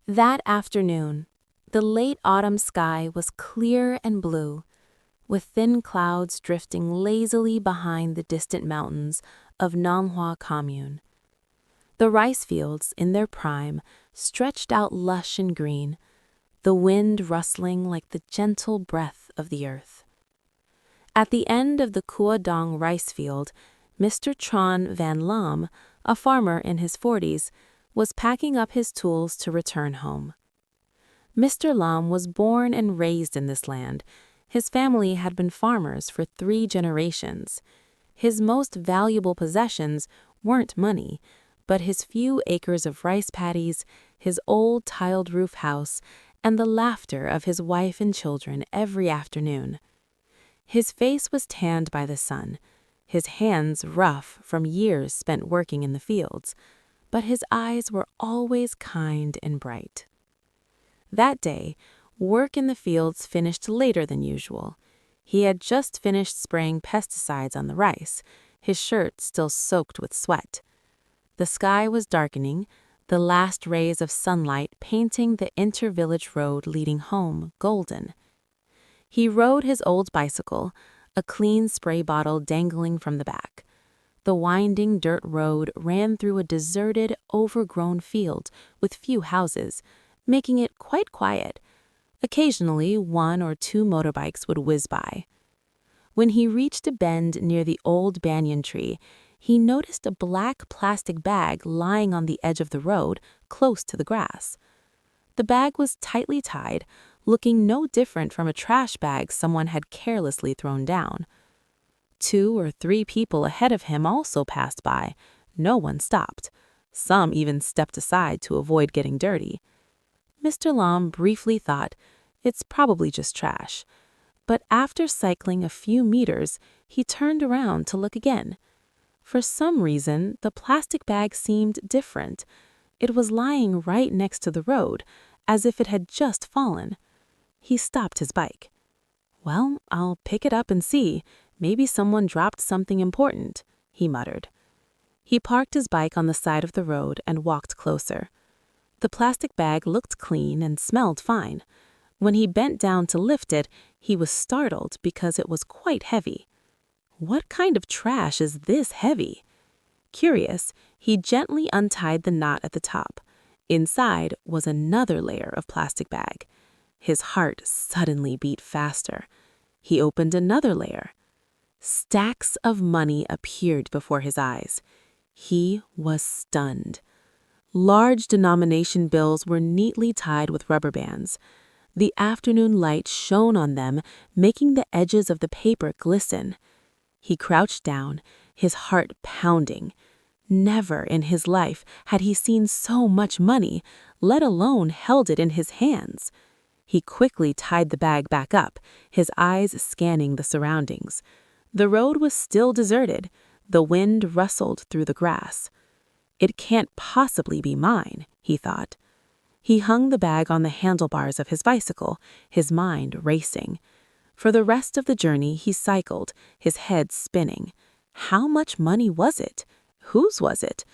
That afternoon, the late autumn sky was clear and blue, with thin clouds drifting lazily behind the distant mountains of Nanhua Commune. The rice fields, in their prime, stretched out lush and green, the wind rustling like the gentle breath of the earth. At the end of the Kuodong rice field, Mr. Tron Van Lam, a farmer in his 40s, was packing up his tools to return home. Mr. Lam was born and raised in this land. His family had been farmers for 3 generations. His most valuable possessions weren't money, but his few acres of rice paddies, his old tiled roof house, and the laughter of his wife and children every afternoon. His face was tanned by the sun, his hands rough from years spent working in the fields, but his eyes were always kind and bright. That day, work in the fields finished later than usual. He had just finished spraying pesticides on the rice, his shirt still soaked with sweat. The sky was darkening, the last rays of sunlight painting the inter-village road leading home golden. He rode his old bicycle, a clean spray bottle dangling from the back. The winding dirt road ran through a deserted, overgrown field with few houses, making it quite quiet. Occasionally, 1 or 2 motorbikes would whiz by. When he reached a bend near the old banyan tree, he noticed a black plastic bag lying on the edge of the road, close to the grass. The bag was tightly tied, looking no different from a trash bag someone had carelessly thrown down. 2 or 3 people ahead of him also passed by. No one stopped. Some even stepped aside to avoid getting dirty. Mr. Lam briefly thought, it's probably just trash. But after cycling a few meters, he turned around to look again. For some reason, the plastic bag seemed different. It was lying right next to the road, as if it had just fallen. He stopped his bike. Well, I'll pick it up and see. Maybe someone dropped something important, he muttered. He parked his bike on the side of the road and walked closer. The plastic bag looked clean and smelled fine. When he bent down to lift it, he was startled because it was quite heavy. What kind of trash is this heavy? Curious, he gently untied the knot at the top. Inside was another layer of plastic bag. His heart suddenly beat faster. He opened another layer. Stacks of money appeared before his eyes. He was stunned. Large denomination bills were neatly tied with rubber bands. The afternoon light shone on them, making the edges of the paper glisten. He crouched down, his heart pounding. Never in his life had he seen so much money, let alone held it in his hands. He quickly tied the bag back up, his eyes scanning the surroundings. The road was still deserted. The wind rustled through the grass. It can't possibly be mine, he thought. He hung the bag on the handlebars of his bicycle, his mind racing. For the rest of the journey he cycled, his head spinning. How much money was it? Whose was it?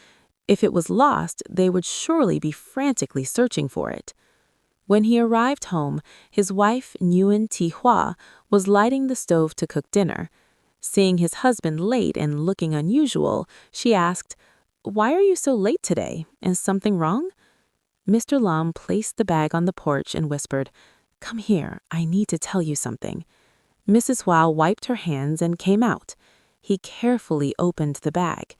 If it was lost, they would surely be frantically searching for it. When he arrived home, his wife, Nguyen Thi Hua, was lighting the stove to cook dinner. Seeing his husband late and looking unusual, she asked, "Why are you so late today? Is something wrong?" Mr. Lam placed the bag on the porch and whispered, "Come here, I need to tell you something." Mrs. Hua wiped her hands and came out. He carefully opened the bag.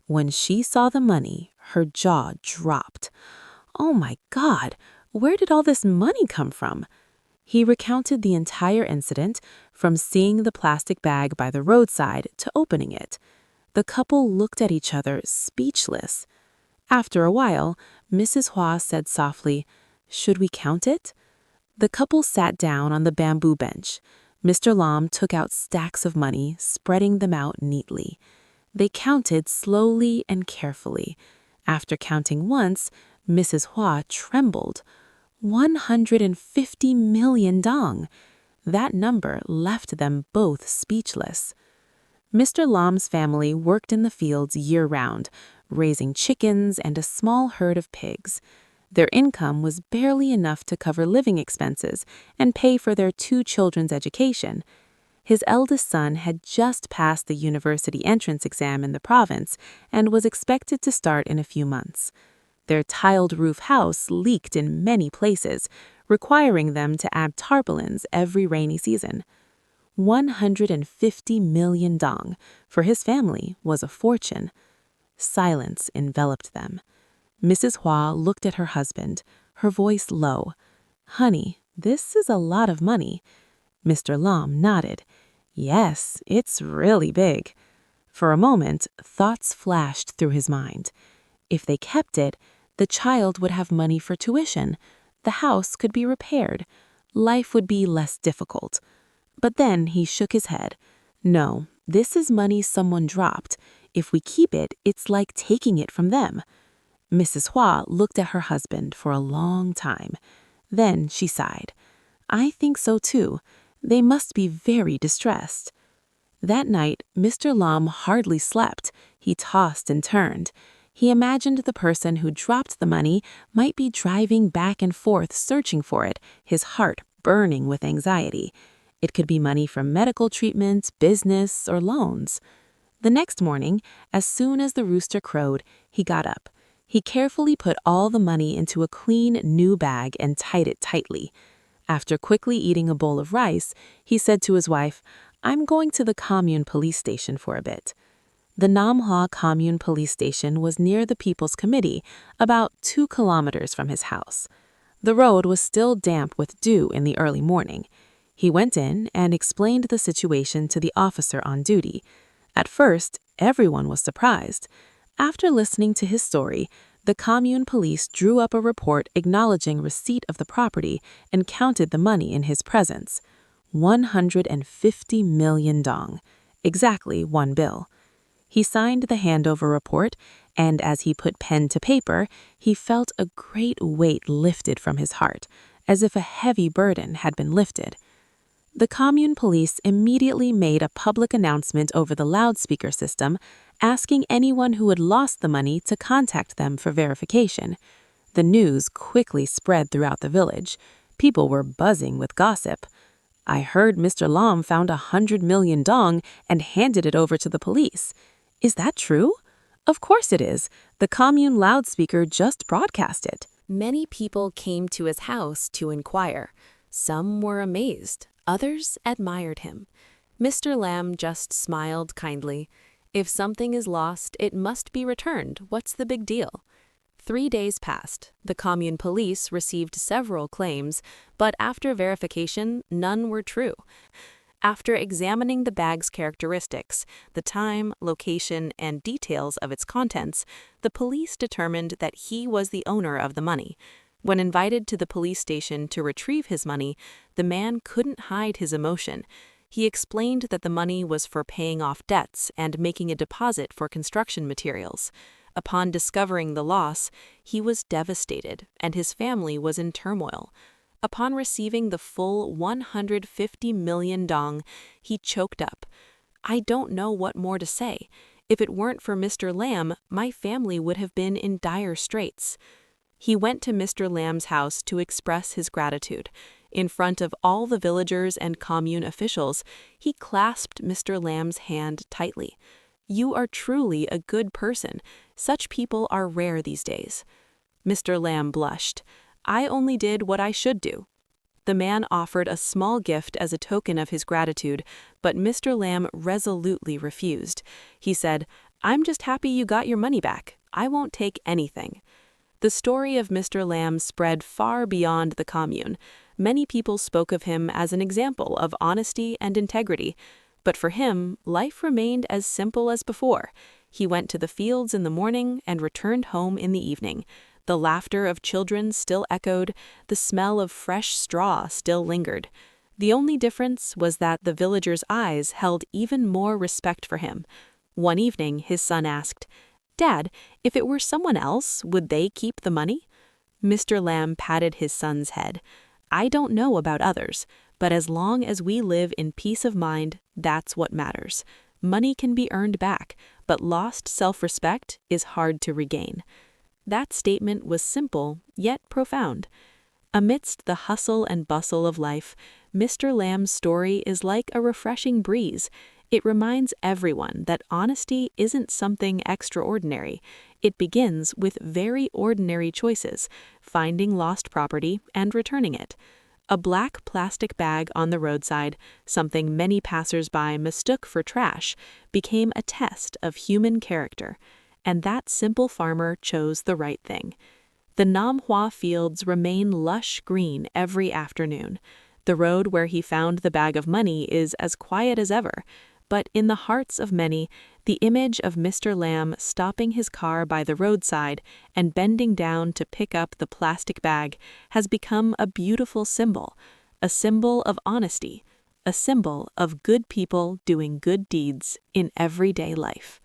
When she saw the money, her jaw dropped. Oh my God, where did all this money come from? He recounted the entire incident, from seeing the plastic bag by the roadside to opening it. The couple looked at each other, speechless. After a while, Mrs. Hua said softly, "Should we count it?" The couple sat down on the bamboo bench. Mr. Lam took out stacks of money, spreading them out neatly. They counted slowly and carefully. After counting once, Mrs. Hua trembled. 150 million dong. That number left them both speechless. Mr. Lam's family worked in the fields year-round, raising chickens and a small herd of pigs. Their income was barely enough to cover living expenses and pay for their 2 children's education. His eldest son had just passed the university entrance exam in the province and was expected to start in a few months. Their tiled roof house leaked in many places, requiring them to add tarpaulins every rainy season. 150 million dong for his family was a fortune. Silence enveloped them. Mrs. Hua looked at her husband, her voice low. "Honey, this is a lot of money." Mr. Lam nodded. "Yes, it's really big." For a moment, thoughts flashed through his mind. If they kept it, the child would have money for tuition. The house could be repaired. Life would be less difficult. But then he shook his head. "No, this is money someone dropped. If we keep it, it's like taking it from them." Mrs. Hua looked at her husband for a long time. Then she sighed. "I think so too. They must be very distressed." That night, Mr. Lam hardly slept. He tossed and turned. He imagined the person who dropped the money might be driving back and forth searching for it, his heart burning with anxiety. It could be money from medical treatment, business, or loans. The next morning, as soon as the rooster crowed, he got up. He carefully put all the money into a clean, new bag and tied it tightly. After quickly eating a bowl of rice, he said to his wife, "I'm going to the commune police station for a bit." The Nam Hua Commune Police Station was near the People's Committee, about 2 kilometers from his house. The road was still damp with dew in the early morning. He went in and explained the situation to the officer on duty. At first, everyone was surprised. After listening to his story, the commune police drew up a report acknowledging receipt of the property and counted the money in his presence. 150 million dong, exactly 1 bill. He signed the handover report, and as he put pen to paper, he felt a great weight lifted from his heart, as if a heavy burden had been lifted. The commune police immediately made a public announcement over the loudspeaker system, asking anyone who had lost the money to contact them for verification. The news quickly spread throughout the village. People were buzzing with gossip. "I heard Mr. Lam found 100 million dong and handed it over to the police. Is that true?" "Of course it is. The commune loudspeaker just broadcast it." Many people came to his house to inquire. Some were amazed, others admired him. Mr. Lam just smiled kindly. If something is lost, it must be returned. What's the big deal? 3 days passed. The commune police received several claims, but after verification, none were true. After examining the bag's characteristics, the time, location, and details of its contents, the police determined that he was the owner of the money. When invited to the police station to retrieve his money, the man couldn't hide his emotion. He explained that the money was for paying off debts and making a deposit for construction materials. Upon discovering the loss, he was devastated, and his family was in turmoil. Upon receiving the full 150 million dong, he choked up. "I don't know what more to say. If it weren't for Mr. Lam, my family would have been in dire straits." He went to Mr. Lam's house to express his gratitude. In front of all the villagers and commune officials, he clasped Mr. Lam's hand tightly. "You are truly a good person. Such people are rare these days." Mr. Lam blushed. "I only did what I should do." The man offered a small gift as a token of his gratitude, but Mr. Lam resolutely refused. He said, "I'm just happy you got your money back. I won't take anything." The story of Mr. Lam spread far beyond the commune. Many people spoke of him as an example of honesty and integrity. But for him, life remained as simple as before. He went to the fields in the morning and returned home in the evening. The laughter of children still echoed, the smell of fresh straw still lingered. The only difference was that the villagers' eyes held even more respect for him. One evening, his son asked, "Dad, if it were someone else, would they keep the money?" Mr. Lam patted his son's head. "I don't know about others, but as long as we live in peace of mind, that's what matters. Money can be earned back, but lost self-respect is hard to regain." That statement was simple, yet profound. Amidst the hustle and bustle of life, Mr. Lamb's story is like a refreshing breeze. It reminds everyone that honesty isn't something extraordinary. It begins with very ordinary choices, finding lost property and returning it. A black plastic bag on the roadside, something many passers-by mistook for trash, became a test of human character. And that simple farmer chose the right thing. The Nam Hoa fields remain lush green every afternoon. The road where he found the bag of money is as quiet as ever, but in the hearts of many, the image of Mr. Lamb stopping his car by the roadside and bending down to pick up the plastic bag has become a beautiful symbol, a symbol of honesty, a symbol of good people doing good deeds in everyday life.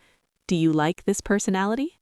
Do you like this personality?